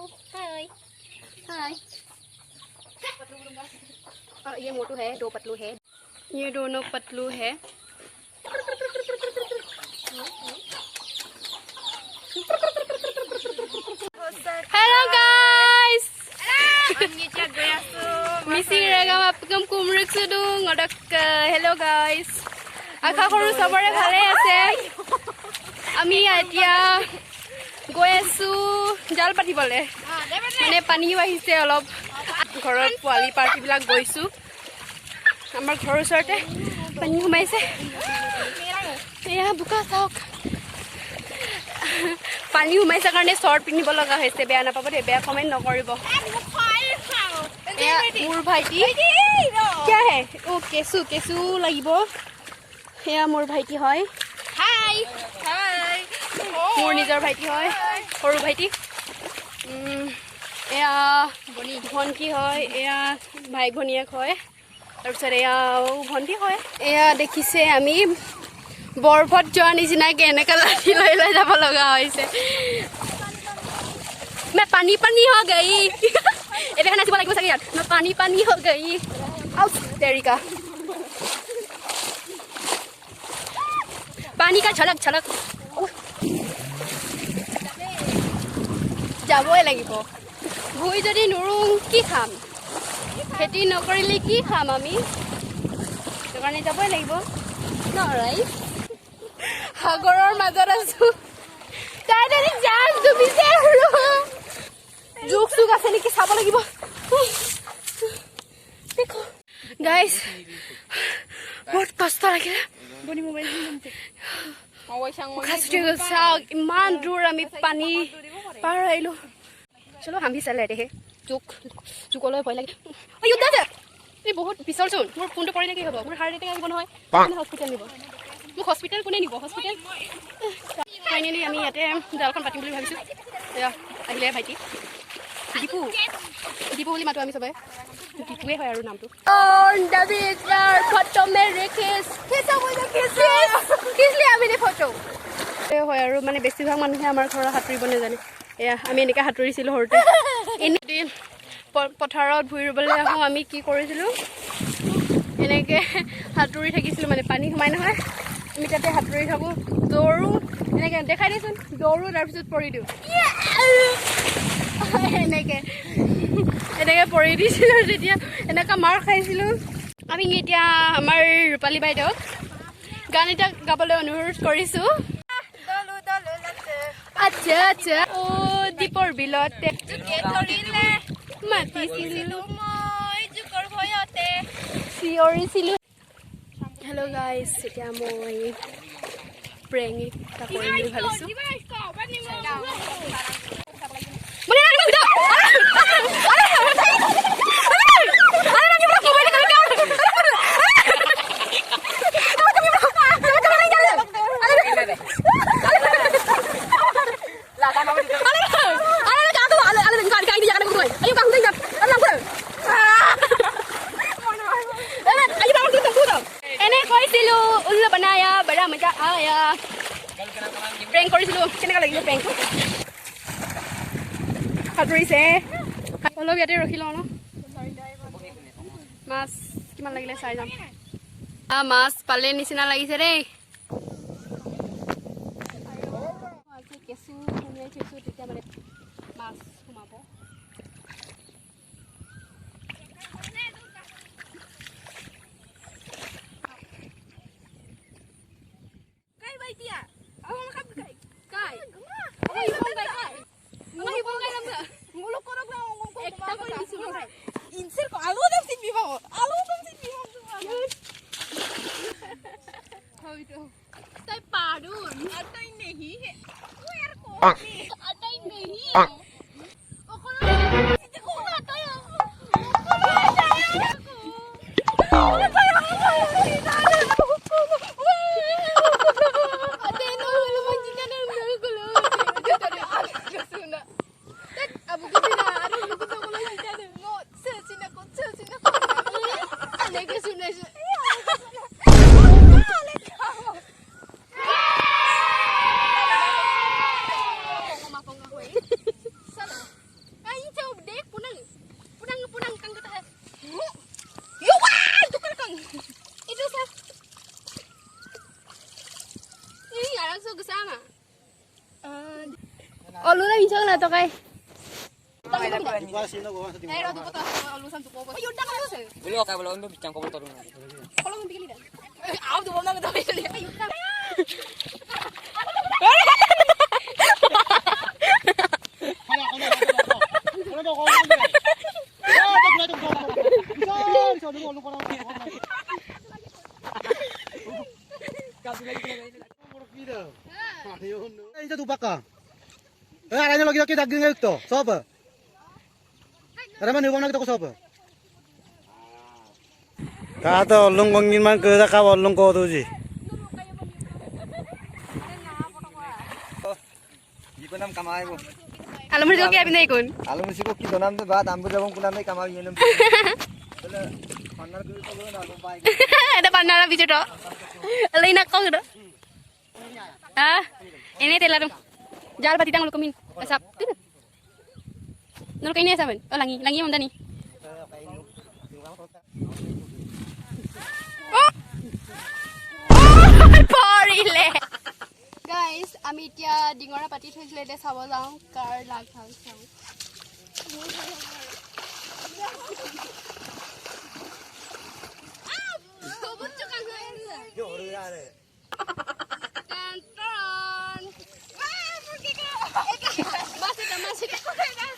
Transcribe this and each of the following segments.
हाय हाय और ये मोटू है, दो पतलू है, ये दोनों पतलू है। हेलो गाइस मिसिं रेगाम आपकम कुमरुक सुदुं अदक हेलो गाइस आशा करूं सबरे भाले আছে আমি এতিয়া গৈ আছো জাল পাতিবলে মানে পানীও আহিছে অলপ ঘৰৰ পোৱালি পাৰ্টিবিলাক গৈছো আমাৰ ঘৰৰ ওচৰতে পানী সোমাইছে এয়া বুকা চাওক পানী সোমাইছে কাৰণে শৰ্ট পিন্ধিব লগা হৈছে বেয়া নাপাব দে বেয়া কমেন্ট নকৰিব মোৰ ভাইটি क्या है ओ केसु केसु লাগিব এয়া মোৰ ভাইটি হয় হাই হাই মোৰ নিজৰ ভাইটি হয় সৰু ভাইটি এয়া ভণ্টি হয় এয়া ভাই ভনীয়েক হয় তাৰপিছত এয়া ভণ্টি হয় এয়া দেখিছে আমি বৰফত যোৱা নিচিনাকৈ এনেকৈ লাঠি লৈ লৈ যাব লগা হৈছে मैं पानी पानी हो गई এটা নাচিব লাগিব চাগে ইয়াত मैं पानी पानी हो गई आउट तेरिका पानी का छलक छलक যাবই লাগিব ভুই যদি নুৰুং কি খাম খেতি নকৰিলে কি খাম আমি সেইকাৰণে যাবই লাগিব নৰাই সাগৰৰ মাজত আছো তাইৰে জাল ডুবিছে আৰু জোক জোক আছে নেকি চাব লাগিব দেখো গাইস বহুত কষ্ট লাগিলে বনি মোবাইল ইমান দূৰ আমি পানী পাৰ আহিলো চলো हम भी चले रहे জোক জোকলৈ ভয় লাগে এই বহুত পিছলচোন মোৰ ফোনটো কৰিলে কি হ'ব মোৰ হাৰ্ট এটেক আহিব নহয় হস্পিটেল নিব মোক হস্পিটেল কোনে নিব হস্পিটেল ফাইনেলি আমি ইয়াতে জালখন পাতিম বুলি ভাবিছোঁ এয়া আহিলে ভাইটি দীপু দীপু বুলি মাতো আমি চবে দীপুৱে হয় আৰু নামটো ফটো মে ৰেখেছ কিছ লিয়া মেনে ফটো হয় আৰু মানে বেছিভাগ মানুহে আমাৰ ঘৰত সাঁতুৰিব নাজানে এয়া আমি এনেকৈ সাঁতুৰিছিলোঁ সৰুতে এনে পথাৰত ভুই ৰুবলৈ আহোঁ আমি কি কৰিছিলোঁ এনেকৈ সাঁতুৰি থাকিছিলোঁ মানে পানী সোমাই নহয় আমি তাতে সাঁতুৰি থাকোঁ দৌৰোঁ এনেকৈ দেখাই দিয়েচোন দৌৰোঁ তাৰপিছত পৰি দিওঁ এনেকৈ এনেকৈ পৰি দিছিলোঁ তেতিয়া এনেকুৱা মাৰ খাইছিলোঁ আমি এতিয়া আমাৰ ৰূপালী বাইদেউক গান এটা গাবলৈ অনুৰোধ কৰিছোঁ আচ্ছা আচ্ছা অ দীপৰ বিলতে মাতিছিলোঁ মই জোকৰ ভয়তে চিঞৰিছিলোঁ হেল্ল' গাইজ এতিয়া মই প্ৰেং এটা কৰিম বুলি ভাবিছোঁ প্ৰেং কৰিছিলোঁ কেনেকুৱা লাগিলে প্ৰেংটো সাঁতুৰিছে অলপ ইয়াতে ৰখি লওঁ ন মাছ কিমান লাগিলে চাই যাম মাছ পালে নিচিনা লাগিছে দেই কেঁচু সুমিয়াই থৈছোঁ তেতিয়া মানে মাছ সোমাব লগাই Kata olong kongin man ke tak olong kau tu je. Ikunam kamai bu. আলমুৰ জকি আপনি নাই কোন Alam mesti kau kita nam tu baat ambil jawab kunam ni kamai ye nam. Bela panar tu tu bela nak baik. এটা পান্নাৰা ভিডিঅ'টো লৈ না কওঁ তো এনে তেলাৰো জাল পাতি টাং লকমিন আসাপ নল কইনে আসাবেন ও লাঙি লাঙি মন্দানি পৰিলে গাইস আমি এতিয়া ডিঙৰা পাতি থৈছিলে এতিয়া চাব যাওঁ কাৰ লাগ ভাল চাওঁ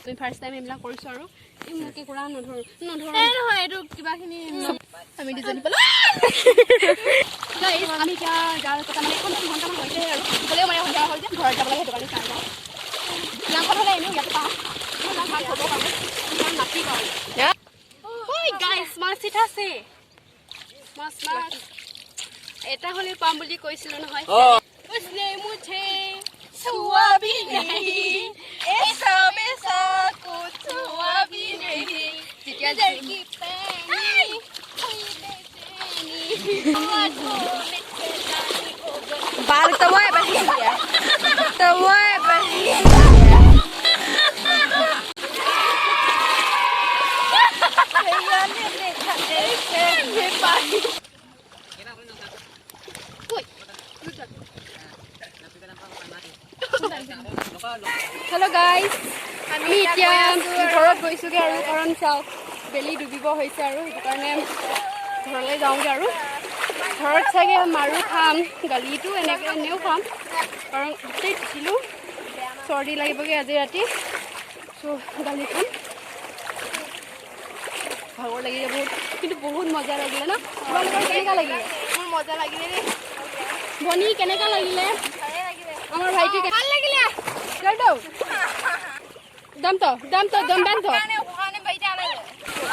তুমি ফাৰ্ষ্ট টাইম এইবিলাক কৰিছো আৰু এই মুকে কৰা নধৰো নহয় এইটো কিবাখিনি আমি দুজনী পালো গাইস আমি এতিয়া যাৰ কথা মানে ঘণ্টামান হৈছে আৰু হ'লেও মানে সন্ধিয়া হ'ল যে ঘৰত যাব লাগে সেইটো কাৰণে চাই যাওঁ নামখন হ'লে এনেও ইয়াতে পাওঁ ভাল হ'ব কাৰণে ইমান মাটি পাওঁ ঐ গাইস মাছ চিঠা আছে মাছ মাছ এটা হ'লে পাম বুলি কৈছিলো নহয় उसने मुझे छुआ भी नहीं ऐसा में सा कुछ छुआ भी नहीं जितिया की पैनी बाल तो वो है बस तो वो है बस हेलो गाइस আমি এতিয়া ঘৰত গৈছোগে আৰু কাৰণ চাওক বেলি ডুবিব হৈছে আৰু সেইটো কাৰণে ঘৰলৈ যাওঁগে আৰু ঘৰত চাগে মাৰো খাম গালিটো এনেও খাম কাৰণ গোটেই তিতিলোঁ চৰ্দি লাগিবগৈ আজি ৰাতি চ' গালি খাম ভাগৰ লাগিলে বহুত কিন্তু বহুত মজা লাগিলে ন তোমালোকৰ কেনেকুৱা লাগিলে মোৰ মজা লাগিলে দেই ভনী কেনেকুৱা লাগিলে আমাৰ ভাইটি ভাল লাগিলে চলটো দাম তো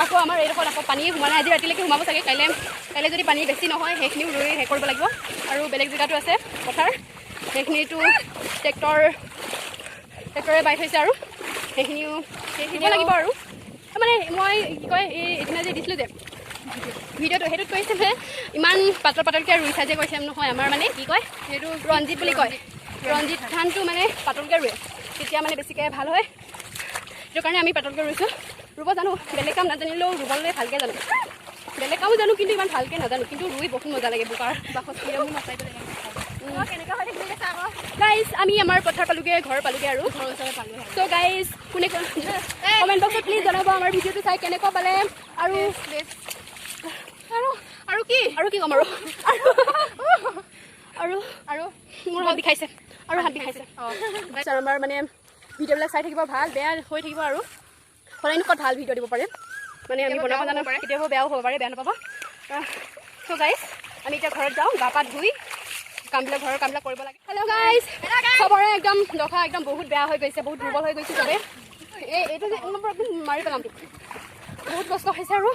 আকৌ আমাৰ এইডোখৰত আকৌ পানী সোমা নাই আজি ৰাতিলৈকে সোমাব চাগে কাইলৈ যদি পানী বেছি নহয় সেইখিনিও ৰুই শেষ কৰিব লাগিব আৰু বেলেগ জেগাটো আছে পথাৰ সেইখিনিতো ট্ৰেক্টৰে বাই থৈছে আৰু সেইখিনিও দিব লাগিব আৰু মানে মই কি কয় এই এদিনা যে দিছিলোঁ যে ভিডিঅ'টো সেইটোত কৈছে যে ইমান পাতলকৈ ৰুইছা যে কৈছে নহয় আমাৰ মানে কি কয় সেইটো ৰঞ্জিত বুলি কয় ৰঞ্জিত ধানটো মানে পাতলকৈ ৰুৱে তেতিয়া মানে বেছিকৈ ভাল হয় সেইটো কাৰণে আমি পাতলকৈ ৰুইছোঁ ৰুব জানো বেলেগ কাম নাজানিলেও ৰুবলৈ ভালকৈ জানো বেলেগ কামো জানো কিন্তু ইমান ভালকৈ নাজানো কিন্তু ৰুই বহুত মজা লাগে বোকাৰ বাখত মোৰ নচাই গাইজ আমি আমাৰ পথাৰ পালোগৈ ঘৰ পালোগৈ আৰু ঘৰৰ ওচৰত পালোগৈ চ' গাইজ কোনে কমেণ্ট বক্সত প্লিজ জনাব আমাৰ ভিডিঅ'টো চাই কেনেকুৱা পালে আৰু কি ক'ম আৰু মোৰ হাত বিষাইছে আমাৰ মানে ভিডিঅ'বিলাক চাই থাকিব ভাল বেয়া হৈ থাকিব আৰু সদায়নো ক'ত ভাল ভিডিঅ' দিব পাৰে মানে আমি বনাব জানো কেতিয়াবা বেয়াও হ'ব পাৰে বেয়া নাপাব চ' গাইজ আমি এতিয়া ঘৰত যাওঁ গা পা ধুই ঘৰৰ কামবিলাক কৰিব লাগে হেল্ল' গাইজ চবৰে একদম দশা একদম বহুত বেয়া হৈ গৈছে বহুত দুৰ্বল হৈ গৈছে চবে এইটো যে মাৰি পেলাম বহুত কষ্ট হৈছে আৰু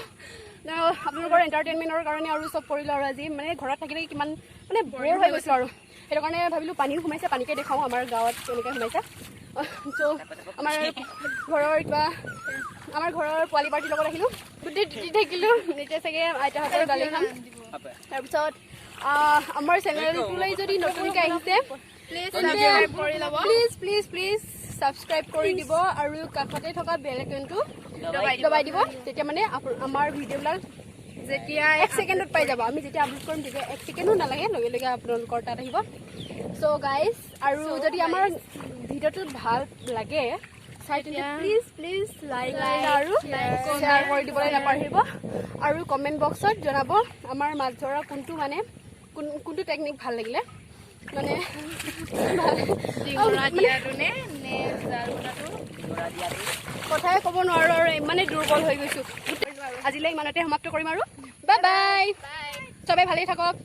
আপোনালোকৰ এণ্টাৰটেইনমেণ্টৰ কাৰণে আৰু চব কৰিলোঁ আৰু আজি মানে ঘৰত থাকিলে কিমান মানে ব'ৰ হৈ গৈছোঁ আৰু সেইটো কাৰণে ভাবিলোঁ পানীও সোমাইছে পানীকে দেখাওঁ আমাৰ গাঁৱত কেনেকৈ সোমাইছে চ' আমাৰ পোৱালি পাৰ্টিৰ লগত আহিলোঁ গোটেই তিতি থাকিলোঁ এতিয়া চাগে আইতাহঁতৰ গালি খাম তাৰপিছত আমাৰ চেনেলটোলৈ যদি নতুনকৈ আহিছে প্লিজ ছাবস্ক্ৰাইব কৰি দিব আৰু কাষতে থকা বেল আইকনটো দবাই দিব তেতিয়া মানে আমাৰ ভিডিঅ'বিলাক যেতিয়া 1 ছেকেণ্ডত পাই যাব আমি যেতিয়া আপলোড কৰিম তেতিয়া 1 ছেকেণ্ডো নালাগে লগে লগে আপোনালোকৰ তাত আহিব চ' গাইজ আৰু যদি আমাৰ ভিডিঅ'টো ভাল লাগে চাই প্লিজ লাইক আৰু শ্বেয়াৰ কৰি দিবলৈ নাপাহৰিব আৰু কমেণ্ট বক্সত জনাব আমাৰ মাছ ধৰা কোনটো টেকনিক ভাল লাগিলে মানে কথাই ক'ব নোৱাৰো আৰু ইমানেই দুৰ্বল হৈ গৈছো আজিলৈ ইমানতে সমাপ্ত কৰিম আৰু বাই বাই চবেই ভালেই থাকক